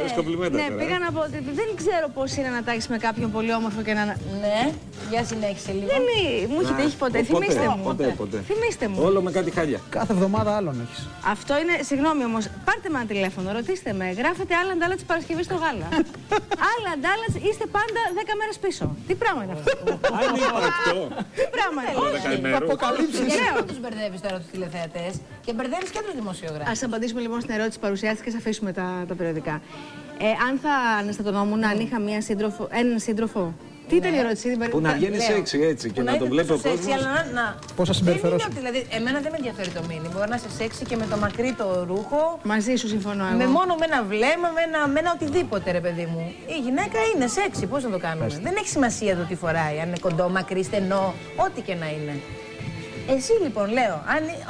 Ναι, πήγα να πω ότι δεν ξέρω πώς είναι να τάξεις με κάποιον πολύ όμορφο και να... Ναι, για συνέχισε λίγο. Δεν μου έχει τύχει ποτέ, θυμίστε μου. Ποτέ. Θυμίστε μου. Όλο με κάτι χάλια. Κάθε εβδομάδα άλλον έχεις. Αυτό είναι, συγγνώμη όμως, πάρτε με ένα τηλέφωνο, ρωτήστε με. Γράφετε άλλα ντάλα της Παρασκευής στο γάλα. Άλλα ντάλα, είστε πάντα 10 μέρες πίσω. Τι πράγμα είναι αυτό? Τι πράγμα είναι? Αποκαλύψεις. Γιατί τους μπερδεύεις τώρα τους τηλεθεατές και μπερδεύεις και τους δημοσιογράφους? Ας απαντήσουμε λοιπόν στην ερώτηση παρουσιάστηκε και ας αφήσουμε τα περιοδικά. Αν θα αναστατωνόμουν αν είχα έναν σύντροφο. Τι ήταν η ερώτηση? Που να βγαίνει σεξι έτσι και να τον βλέπει ο κόσμος. Πώς θα συμπεριφερόσουν? Δηλαδή, εμένα δεν με ενδιαφέρει το μήνυμα. Μπορεί να είσαι σεξι και με το μακρύ το ρούχο. Μαζί σου συμφωνώ εγώ. Με ένα βλέμμα, με ένα οτιδήποτε, ρε παιδί μου. Η γυναίκα είναι σεξι, πώς να το κάνουμε? Δεν έχει σημασία το τι φοράει, αν είναι κοντό, μακρύ, στενό, ό,τι και να είναι. Εσύ λοιπόν, λέω,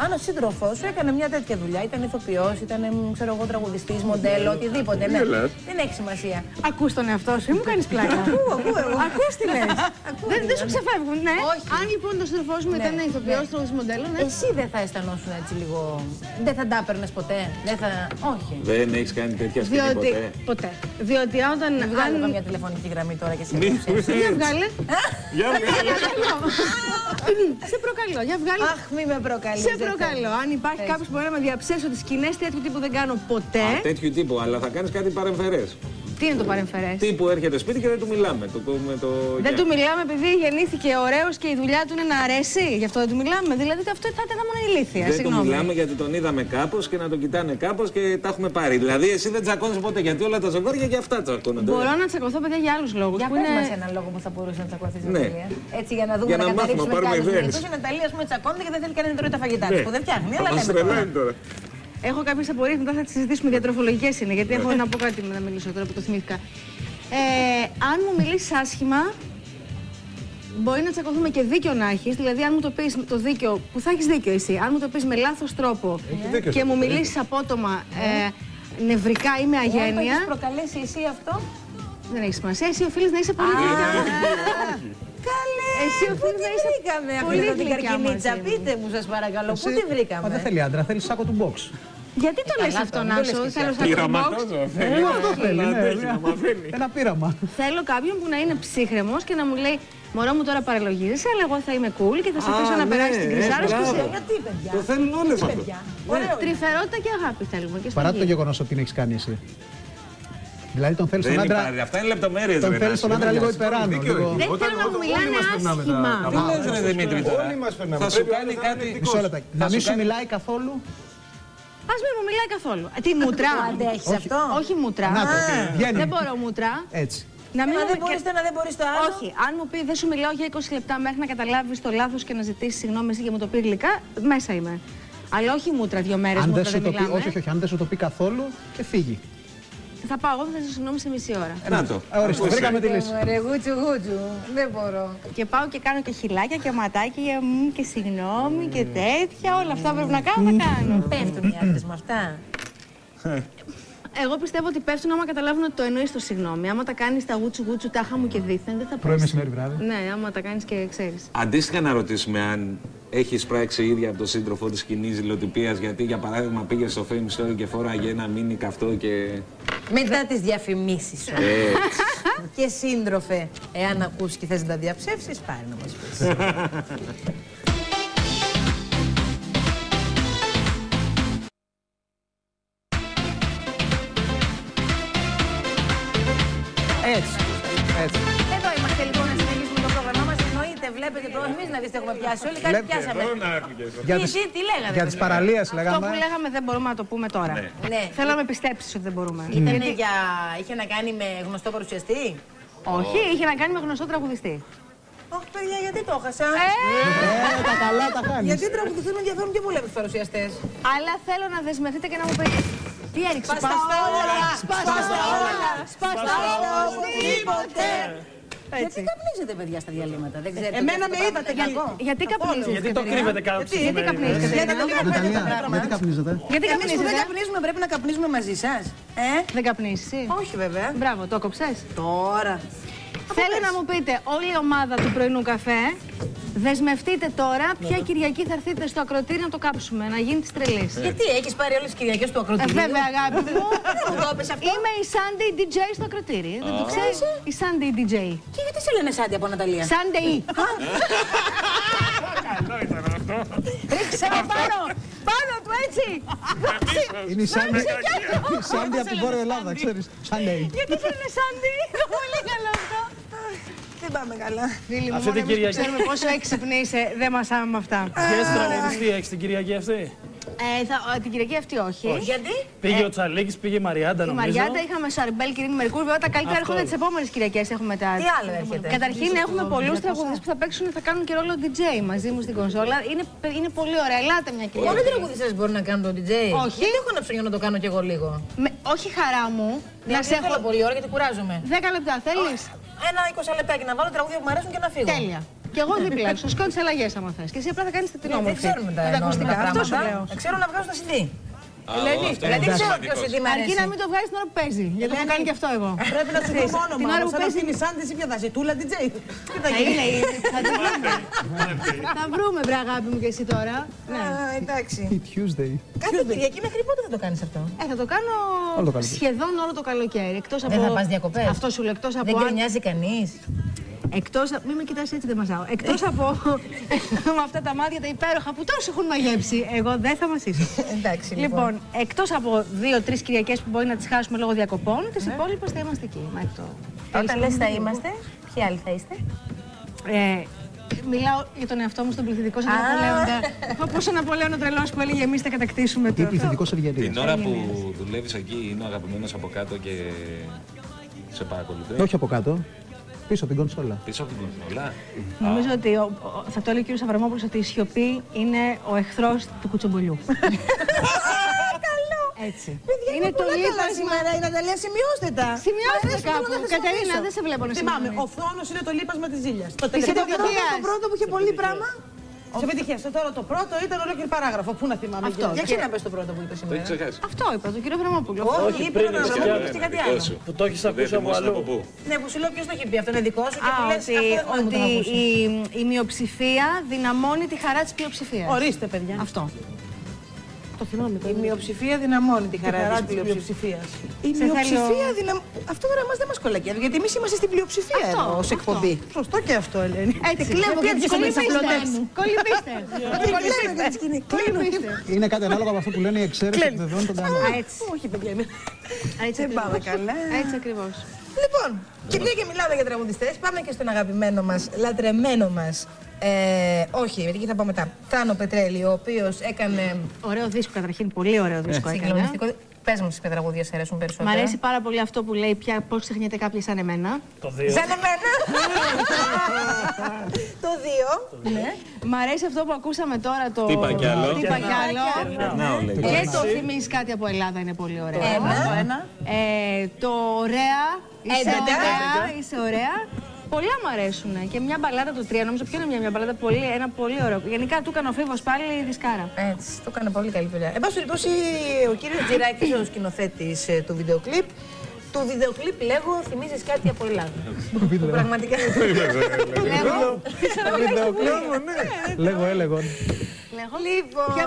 αν ο σύντροφός σου έκανε μια τέτοια δουλειά, ήταν ηθοποιός, ήταν τραγουδιστής, μοντέλο, οτιδήποτε, ναι. Δεν έχει σημασία. Ακούς τον εαυτό σου ή μου κάνεις πλάκα? Ακούω εγώ. Ακούς τι λες? Δεν σου ξεφεύγουν, ναι. Αν λοιπόν ο σύντροφός μου ήταν ηθοποιός, τραγουδιστής, μοντέλο, ναι. Εσύ δεν θα αισθανόσουν έτσι λίγο? Δεν θα τα έπαιρνες ποτέ? Όχι. Δεν έχεις κάνει τέτοια στιγμή ποτέ? Ποτέ. Διότι όταν. Βγάλω μια τηλεφωνική γραμμή τώρα και σε Για βγάλε. Σε προκαλώ, για βγάλε. Αχ, μη με προκαλείς. Σε προκαλώ. Αν υπάρχει κάποιος που μπορεί να με διαψεύσει ότι σκηνές τέτοιου τύπου δεν κάνω ποτέ. Τέτοιου τύπου, αλλά θα κάνεις κάτι παρεμφερές. Τι είναι το παρεμφερές? Τύπου έρχεται σπίτι και δεν του μιλάμε. Δεν του μιλάμε επειδή γεννήθηκε ωραίος και η δουλειά του είναι να αρέσει. Γι' αυτό δεν του μιλάμε. Δηλαδή αυτό θα ήταν μόνο ηλίθεια. Δεν του μιλάμε γιατί τον είδαμε κάπως και να τον κοιτάνε κάπως και τα έχουμε πάρει. Δηλαδή εσύ δεν τσακώνεις ποτέ γιατί όλα τα ζευγάρια για αυτά τσακώνονται. Μπορώ να τσακωθώ παιδιά για άλλους λόγους. Για πες μας έναν λόγο που θα μπορούσε να τσακωθείς. Έτσι για να δούμε να καταλήξουμε κάτι. Η Ναταλία ας πούμε τσακώνεται και δεν θέλει κανένα να τρώει τα φαγητά της που δεν φτιάχνει. Αλλά λέμε τώρα. Έχω κάποιες απορίες, μετά θα τις συζητήσουμε, διατροφολογικές είναι, γιατί έχω να πω κάτι να μιλήσω τώρα που το θυμήθηκα. Αν μου μιλήσεις άσχημα, μπορεί να τσακωθούμε και δίκιο να έχεις. Δηλαδή, αν μου το πεις το δίκιο, που θα έχεις δίκιο εσύ, αν μου το πεις με λάθος τρόπο και μου μιλήσεις απότομα, νευρικά ή με αγένεια. Αν το έχεις προκαλέσει εσύ αυτό. Δεν έχει σημασία. Εσύ οφείλεις να είσαι πολύ γλυκιά. Καλέ! Εσύ οφείλεις να είσαι πολύ γλυκιά. Πείτε μου, σας παρακαλώ, πού τη βρήκαμε. Δεν θέλει άντρα, θέλει σάκο του box. Γιατί το λες αυτό, Νάσο? Θέλω σάκο του box. Αυτό θέλει. Ένα πείραμα. Θέλω κάποιον που να είναι ψύχρεμος και να μου λέει: μωρό μου, τώρα παραλογίζεσαι, αλλά εγώ θα είμαι cool και θα σε αφήσω να περάσει την κρυσάρα σου. Γιατί, παιδιά. Το θέλουν όλες αυτό. Τρυφερότητα και αγάπη θέλουμε. Παρά το γεγονός ότι την έχεις κάνει εσύ. Δηλαδή τον θέλεις τον άντρα. Αυτά είναι λεπτομέρειες. Τον θέλεις τον άντρα λίγο υπεράνω. Δεν θέλω να μου μιλάνε άσχημα. Τι λες ρε Δημήτρη τώρα. Θα σου κάνει κάτι. Μισό λεπτάκι. Να μην σου μιλάει καθόλου. Ας μην μου μιλάει καθόλου. Τι μούτρα. Αντέχεις αυτό. Όχι μούτρα. Δεν μπορώ μούτρα. Έτσι. Μα δεν μπορείς το ένα, δεν μπορείς το άλλο. Όχι, αν μου πει δεν σου μιλάω για 20 λεπτά μέχρι να καταλάβεις το λάθος και να ζητήσεις συγγνώμη εσύ και μου το πει γλυκά, μέσα είμαι. Αλλά όχι μούτρα 2 μέρες μούτρα δεν μιλάμε. Όχι, αν δεν σου το πει καθόλου και φύγει. Θα πάω εγώ, θα ζητήσω συγγνώμη σε μισή ώρα. Να το. Ορίστε, βρήκαμε τη λύση. Ρε γούτσου, δεν μπορώ. Και πάω και κάνω και χιλάκια και ματάκια και συγγνώμη και τέτοια. Όλα αυτά πρέπει να κάνω, θα κάνω. Πέφτουν οι άντρες με αυτά. Εγώ πιστεύω ότι πέφτουν άμα καταλάβουν ότι το εννοείς το συγγνώμη. Άμα τα κάνεις τα γούτσου τάχα μου και δίθεν, δεν θα Πρωί, μεσημέρι, βράδυ. Ναι, άμα τα κάνεις και ξέρεις. Αντίστοιχα να ρωτήσουμε αν έχεις πράξει ίδια από τον σύντροφο της κοινής ζηλοτυπίας, γιατί για παράδειγμα πήγε στο Fame Story και φόραγε ένα μίνι καυτό και... Μετά τις διαφημίσεις σου. Και σύντροφε, εάν ακούσεις και θες να τα διαψεύσεις, πάρε να μας πεις. Έτσι. Εδώ είμαστε λοιπόν να συνεχίσουμε το πρόγραμμά μας. Εννοείται, βλέπετε το εμείς να δείτε έχουμε πιάσει. Όλοι κάτι πιάσαμε. Τι λέγατε. Για τις παραλίες λέγαμε. Αυτό που λέγαμε δεν μπορούμε να το πούμε τώρα. Ναι. Θέλω να με πιστέψεις ότι δεν μπορούμε. Είχε να κάνει με γνωστό παρουσιαστή. Όχι, είχε να κάνει με γνωστό τραγουδιστή. Όχι, παιδιά, γιατί το έχασα. Τα καλά τα κάνεις. Γιατί τραγουδιστές με ενδιαφέρουν και πολύ από τους παρουσιαστές. Αλλά θέλω να δεσμευτείτε και να μου πείτε. Τι έριξε, Σπάστα όλα! Σπάστα όλα! Σπάστα όλα! Τίποτε! Γιατί καπνίζετε, παιδιά, στα διαλύματα, δεν ξέρετε. Εμένα με είδατε κακό. Γιατί καπνίζετε? Γιατί το κρύβετε κάτω. Γιατί καπνίζετε? Γιατί καπνίζετε? Γιατί εμείς που δεν καπνίζουμε πρέπει να καπνίζουμε μαζί σας. Δεν καπνίζεις εσύ? Όχι βέβαια. Μπράβο, το κόψες? Τώρα. Θέλω να μου πείτε όλη η ομάδα του πρωινού καφέ, δεσμευτείτε τώρα ποια Κυριακή θα έρθετε στο ακροτήρι να το κάψουμε, να γίνει της τρελής. Γιατί έχεις πάρει όλες τις Κυριακές του ακροτήριου? Βέβαια, αγάπη μου. Δεν μου το έπες αυτό. Είμαι η Sunday DJ στο ακροτήρι. Δεν το ξέρεις? Η Sunday DJ. Και γιατί σε λένε Σάντι από Ναταλία? Sunday. Καλό ήταν αυτό. Ρίξε με πάνω. Πάνω του έτσι. Είναι η Σάντι από την Βόρεια Ελλάδα, ξέρεις. Sunday. Γιατί σε λένε Sunday? Πολύ καλό αυτό. Δεν πάμε καλά. Φίλοι μου, Αυτή την μόνο εμείς που Κυριακή. ξέρουμε πόσο έξυπνοι είσαι, δεν μασάμε με αυτά. Ποιες τραγουδιστή έχεις την Κυριακή αυτή? Την Κυριακή αυτή όχι. Γιατί? Πήγε ο Τσαλίκης, πήγε η Μαριάντα Η νομίζω. Μαριάντα, είχαμε Σαρμπέλ και Ειρήνη Μερκούρ. Βέβαια τα καλύτερα έρχονται τις επόμενες Κυριακές. Έχουμε τα. Τι άλλο έρχεται? Καταρχήν έχουμε πολλούς τραγουδιστές που θα παίξουν, θα κάνουν και ρόλο DJ μαζί μου στην κονσόλα. Είναι πολύ ωραία. Ελάτε μια Κυριακή. Όλοι οι τραγουδιστές μπορούν να κάνουν το DJ. Όχι. Γιατί έχω να ψωνιώ να το κάνω κι εγώ λίγο. Όχι χαρά μου. Να σε έχω πολύ ώρα γιατί κουράζομαι. 10 λεπτά θέλεις? Ένα 20 λεπτάκια να βάλω τραγούδια που μου αρέσουν και να φύγω. Τέλεια. Και εγώ δίπλα σου. Σκότω τις αλλαγές άμα θες. Και εσύ απλά θα κάνεις την Δεν όμορφη. ξέρουμε τα ακουστικά. Αυτό σου λέω. Ξέρω να βγάζω τα CD. Ελένη, Δηλαδή ξέρω ποιο CD μ' Αρκεί αρέσει. να μην το βγάζεις την ώρα που παίζει. Γιατί το έχω κάνει και αυτό εγώ. Πρέπει να σου πω μόνο Την ώρα που παίζει. η Σάντι ή ποια θα είσαι, Τούλα DJ. Τι θα Θα γίνει? είναι, θα το βρούμε. Θα βρούμε, μπρε αγάπη μου και εσύ τώρα. Ναι. Εντάξει. Η Tuesday. Κάθε Κυριακή μέχρι πότε θα το κάνεις αυτό? Θα το κάνω Όλο το καλοκαίρι. σχεδόν όλο το καλοκαίρι. Εκτός από... Δεν θα πας διακοπές? Αυτό σου λέω, εκτός από... Δεν γκρινιάζει κανείς? Εκτός... Μην με κοιτάς έτσι, δεν μασάω. Εκτός από με αυτά τα μάτια τα υπέροχα που τόσο έχουν μαγέψει, εγώ δεν θα μασίσω. Εντάξει, Λοιπόν, εκτός από 2-3 Κυριακές που μπορεί να τις χάσουμε λόγω διακοπών, τις υπόλοιπες θα είμαστε εκεί. Μέχρι το... Όταν λες θα είμαστε, ποιοι άλλοι θα είστε? Μιλάω για τον εαυτό μου στον πληθυντικό σαν Ναπολέοντα. Όπως ο Ναπολέον ο τρελός που έλεγε εμείς θα κατακτήσουμε Τι το... πληθυντικός ευγενίας. την ώρα που δουλεύεις εκεί είναι ο αγαπημένος από κάτω και σε παρακολουθεί. Όχι από κάτω. Πίσω από την κονσόλα. Πίσω από την κονσόλα. Νομίζω ότι θα το έλεγε ο κ. Αβραμόπουλος ότι η σιωπή είναι ο εχθρός του κουτσομπολιού. Καλό! Έτσι. Είναι το λίπασμα σήμερα, η Ναταλία, σημειώστε τα. Σημειώστε κάπου. Κατερίνα, δεν σε βλέπω να σημειώνεις. Θυμάμαι, ο φθόνος είναι το λίπασμα της ζήλιας. Το πρώτο που είχε πολύ πράγμα. Σε επιτυχία. Τώρα το πρώτο ήταν ολόκληρη παράγραφο. Πού να θυμάμαι. Αυτό. Για να πες το πρώτο που είπε σήμερα. Αυτό είπα, τον κύριο Βρεμόπουλο. Όχι, πριν να ρωτήσω και κάτι άλλο. Που το έχεις ακούσει από αλλού. Ναι, που σου λέω ποιος το έχει πει. Αυτό είναι δικό σου και που λες ότι η μειοψηφία δυναμώνει τη χαρά της πλειοψηφίας. Ορίστε, παιδιά. Αυτό. Το θυμάμαι. Η μειοψηφία δυναμώνει τη χαρά της πλειοψηφίας. Η μειοψηφία δυναμώνει. Αυτό τώρα μας δεν μας κολλακεύει, γιατί εμείς είμαστε στην πλειοψηφία εδώ ως εκπομπή. Σωστό και αυτό, Ελένη. Έτσι, κλέβω και τις κολυμπήστε. Κολυμπήστε. Είναι κάτι ανάλογο από αυτό που λένε οι εξαίρεση που βεβαιώνει τον κανόνα. Όχι, παιδιά, δεν πάμε καλά. Έτσι ακριβώς. Λοιπόν, και μια και μιλάμε για τραγουδιστές, πάμε και στον αγαπημένο μας, λατρεμένο μας. Όχι, γιατί θα πάω μετά. Θάνο Πετρέλη, ο οποίος έκανε. Ωραίο δίσκο καταρχήν, πολύ ωραίο δίσκο έκανε. Πες μου, ποια τραγούδια σε αρέσουν περισσότερο. Μ' αρέσει πάρα πολύ αυτό που λέει πια πώς ξεχνιέται κάποιοι σαν εμένα. Το 2. Σαν εμένα! Το 2. Ναι. Μ' αρέσει αυτό που ακούσαμε τώρα το. Τι είπα κι άλλο. Και το θυμίζεις κάτι από Ελλάδα είναι πολύ ωραίο. Το ωραία. Είσαι ωραία. Πολλά μου αρέσουν. Και μια μπαλάτα του 3, νομίζω ποιο είναι μια μπαλάτα ένα πολύ ωραίο. Γενικά του έκανε ο Φίβος πάλι δισκάρα. Έτσι, το έκανε πολύ καλή δουλειά. Εν πάση περιπτώσει, ο κύριος Τζιράκης, ο σκηνοθέτης του βίντεο κλιπ. Το βίντεο κλιπ λέγω θυμίζεις κάτι από Ελλάδα. Πραγματικά. Λέγω, έλεγω. Ποια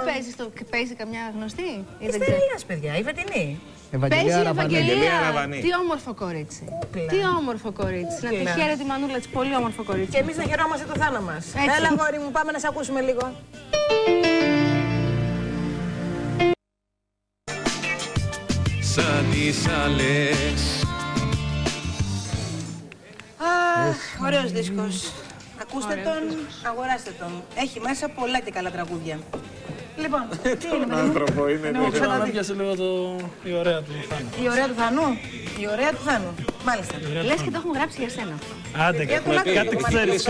παίζει καμιά γνωστή? Η Στερείας, παιδιά, η φετινή. Παίζει η Ευαγγελία Ραβανή. Τι όμορφο κορίτσι. Τι όμορφο κορίτσι. Να τη χαίρεται τη μανούλα της, πολύ όμορφο κορίτσι. Και εμείς να χαιρόμαστε το Θάνο μας. Έλα, γόρι μου, πάμε να σε ακούσουμε λίγο. Σαν τις άλλες. Ωραίος δίσκος. Ακούστε τον, αγοράστε τον. Έχει μέσα πολλά και καλά τραγούδια. Λοιπόν, τι είναι με άνθρωπο είναι. Να πιάσει λίγο η ωραία του Θάνου. Η ωραία του Θάνου. Η ωραία του Θάνου. Μάλιστα. Λες και το έχουν γράψει για σένα. Άντε, κάτι ξέρεις.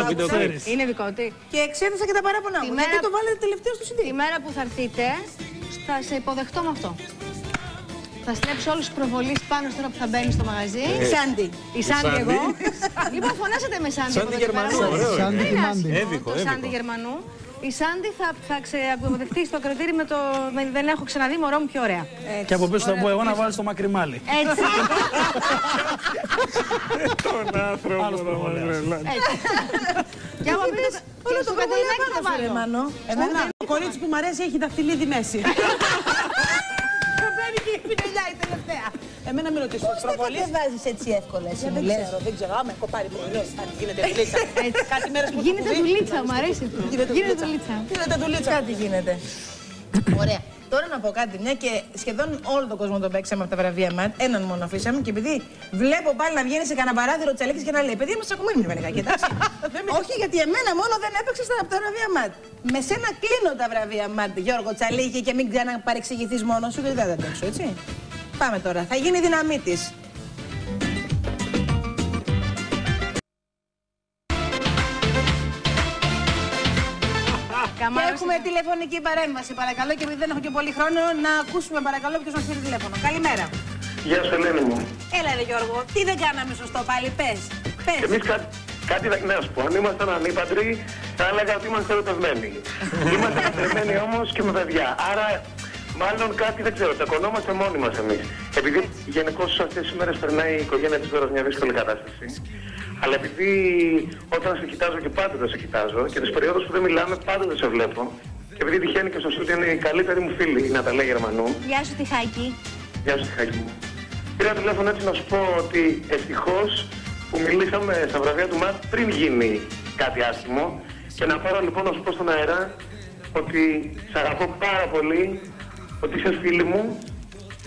Είναι δικό του. Και εξέδωσα και τα παράπονά μου. Γιατί το βάλετε τελευταίο στο CD. Τη μέρα που θα έρθετε, θα σε υποδεχτώ με αυτό. Θα στρέψω όλους τους προβολείς πάνω τώρα που θα μπαίνει στο μαγαζί. Η Σάντι. Η Σάντι εγώ. Λοιπόν, φωνάσατε με Σάντι. Σάντι Γερμανού. Το Σάντι Γερμανού. Η Σάντι θα αποδεχτεί στο ακροτήρι με το «Δεν έχω ξαναδεί μωρό μου πιο ωραία». Και από πίσω θα πω εγώ να βάλεις το μακριμάλι. Έτσι. Τον άνθρωπο. Έτσι. Και από πίσω όλο το Κατερινάκι θα βάλω. Εμένα το κορίτσι που μου αρέσει έχει δαχτυλίδι μέση. Μπαίνει και η πινελιά η τελευταία. Εμένα με ρωτήσεις πώς προβολείς. Δεν βάζεις έτσι εύκολα εσύ μου λες. Δεν ξέρω, άμα έχω πάρει πρωινό, γίνεται δουλίτσα. Κάτι μέρες που γίνεται δουλίτσα, μου αρέσει αυτό. Γίνεται δουλίτσα. Γίνεται δουλίτσα. Κάτι γίνεται. Ωραία. Τώρα να πω κάτι, μια και σχεδόν όλο τον κόσμο τον παίξαμε από τα βραβεία ΜΑΤ, έναν μόνο αφήσαμε και επειδή βλέπω πάλι να βγαίνει σε κανένα παράθυρο Τσαλίκης και να λέει: Παιδί, μας ακουμένει με λιγάκι, εντάξει. Όχι, γιατί εμένα μόνο δεν έπαιξε από τα βραβεία ΜΑΤ. Με σένα κλείνω τα βραβεία ΜΑΤ, Γιώργο Τσαλίκη, και μην ξαναπαρεξηγηθείς μόνο σου, γιατί δεν θα αντέξω, έτσι. Πάμε τώρα, θα γίνει δυναμίτης. Και έχουμε τηλεφωνική παρέμβαση, παρακαλώ, και επειδή δεν έχω και πολύ χρόνο, να ακούσουμε παρακαλώ ποιος μας πήρε τηλέφωνο. Καλημέρα. Γεια σου, Ελένη μου. Έλα ρε Γιώργο, τι δεν κάναμε σωστό πάλι, πες. Εμείς κάτι να σου πω, αν ήμασταν ανήπαντροι, θα έλεγα ότι είμαστε ερωτευμένοι. Είμαστε ερωτευμένοι όμως και με παιδιά, άρα μάλλον κάτι δεν ξέρω, τσακωνόμαστε μόνοι μας εμείς. Επειδή γενικώς αυτές τις μέρες περνάει η οικογένεια της τώρα μια δύσκολη κατάσταση. Αλλά επειδή όταν σε κοιτάζω και πάντοτε σε κοιτάζω και τις περιόδους που δεν μιλάμε πάντοτε σε βλέπω και επειδή τυχαίνει και στο στούντιο είναι η καλύτερη μου φίλη, η Ναταλία Γερμανού. Γεια σου Τιχάκη. Γεια σου Τιχάκη. Πήρα τηλέφωνο έτσι να σου πω ότι ευτυχώς που μιλήσαμε στα βραβεία του ΜΑΤ πριν γίνει κάτι άσχημο και να πάρω λοιπόν να σου πω στον αέρα ότι σε αγαπώ πάρα πολύ, ότι είσαι φίλη μου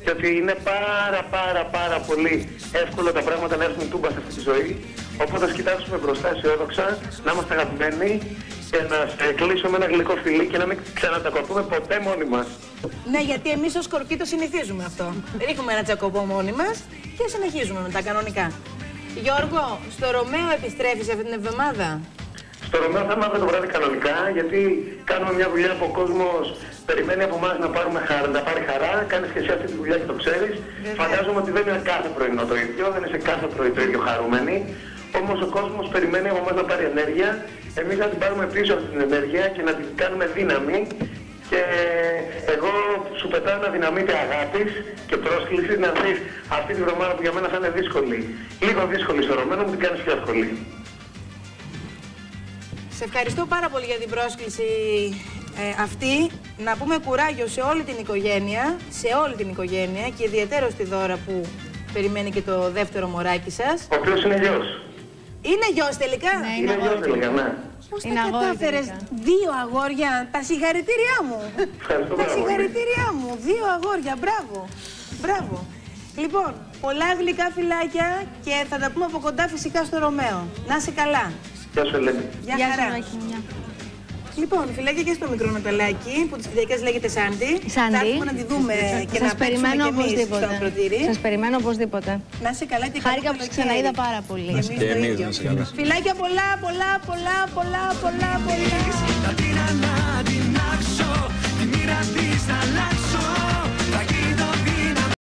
και ότι είναι πάρα πολύ εύκολο τα πράγματα να έρθουν τούμπα σε αυτή τη ζωή. Οπότε ας κοιτάξουμε μπροστά αισιόδοξα, να είμαστε αγαπημένοι και να σε κλείσω με ένα γλυκό φιλί και να μην ξανατσακωθούμε ποτέ μόνοι μας. Ναι, γιατί εμείς ως κορκί το συνηθίζουμε αυτό. Ρίχνουμε ένα τσακωμό μόνοι μας και συνεχίζουμε με τα κανονικά. Γιώργο, στο Ρωμαίο επιστρέφεις αυτή την εβδομάδα? Στο Ρωμαίο θα είμαστε το βράδυ κανονικά, γιατί κάνουμε μια δουλειά που ο κόσμος περιμένει από εμάς να πάρει χαρά. Κάνεις και εσύ αυτή τη δουλειά και το ξέρεις. Φαντάζομαι ότι δεν είναι κάθε πρωινό το ίδιο, δεν είναι σε κάθε πρωί το ίδιο χαρούμενοι. Όμως ο κόσμος περιμένει από εμάς να πάρει ενέργεια. Εμείς να την πάρουμε πίσω από την ενέργεια και να την κάνουμε δύναμη. Και εγώ σου πετάω ένα δυναμίτη αγάπης και πρόσκλησης να δεις αυτή τη βδομάδα που για μένα θα είναι δύσκολη. Λίγο δύσκολη στο Ρωμένο, μου την κάνεις πιο εύκολη. Σε ευχαριστώ πάρα πολύ για την πρόσκληση αυτή. Να πούμε κουράγιο σε όλη την οικογένεια, και ιδιαίτερα στη Δώρα που περιμένει και το δεύτερο μωράκι σας. Ο οποίος είναι γιος. Είναι γιος τελικά? Ναι, είναι γιος τελικά, ναι. Πώς τα κατάφερες, 2 αγόρια, τα συγχαρητήριά μου. Τα συγχαρητήριά μου, 2 αγόρια, μπράβο, μπράβο. Λοιπόν, πολλά γλυκά φυλάκια και θα τα πούμε από κοντά φυσικά στο Ρωμαίο. Να είσαι καλά. Γεια σου, Ελένη. Γεια χαρά. Λοιπόν, φυλάκια και στο μικρό Ναταλάκι που τις Κυριακές λέγεται Σάντι. Θα έρθουμε να τη δούμε και να παίξουμε και εμείς στο ακροτήρι. Σας περιμένω οπωσδήποτε. Να είσαι καλά και χάρηκα που σας ξαναείδα πάρα πολύ. Και εμείς να είσαι καλά. Φιλάκια πολλά, πολλά, πολλά, πολλά, πολλά, πολλά.